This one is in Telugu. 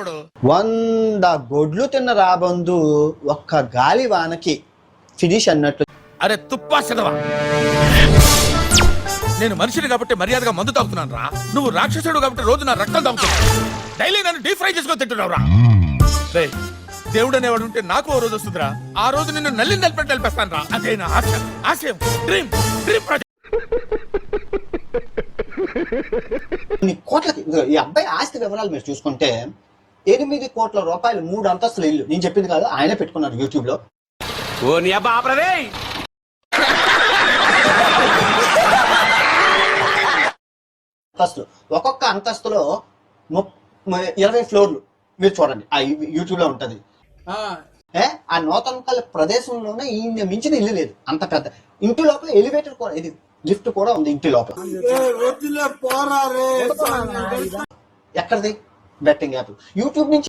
100 గొడ్లు తిన్న రాబందు ఒక్క గాలి వానకి ఫినిష్ అన్నట్టు. అరే తుప్పా చదవా, నేను మనిషిని కాబట్టి మర్యాదగా మందు తాగుతున్నాను రా. నువ్వు రాక్షసుడు కాబట్టి రోజు నా రక్తం తాగుతున్నావు. డైలీ నన్ను డీప్ ఫ్రై చేసుకొని తింటున్నావు రా. దేవుడు అనేవాడు ఉంటే నాకు ఓ రోజు వస్తుందిరా. ఆ రోజు నిన్ను నల్లిని నలిపెట్టి నలిపేస్తాను రా. అదే నా ఆశ, ఆశయం, డ్రీమ్ డ్రీమ్ ప్రాజెక్ట్. కొన్ని కోట్లకి ఈ అబ్బాయి ఆస్తి వివరాలు మీరు చూసుకుంటే 8 కోట్ల రూపాయలు 3 అంతస్తుల ఇల్లు. నేను చెప్పింది కాదు, ఆయనే పెట్టుకున్నారు యూట్యూబ్ లో. అంతస్తులు, ఒక్కొక్క అంతస్తులో 20 ఫ్లోర్లు. మీరు చూడండి, ఆ యూట్యూబ్ లో ఉంటది. ఆ నూతన ప్రదేశంలోనే ఈయన మించిన ఇల్లు లేదు. అంత పెద్ద ఇంటి లోపల ఎలివేటర్ కూడా, ఇది లిఫ్ట్ కూడా ఉంది ఇంటి లోపల. ఎక్కడిది బెట్టింగ్ యాప్? యూట్యూబ్ నుంచి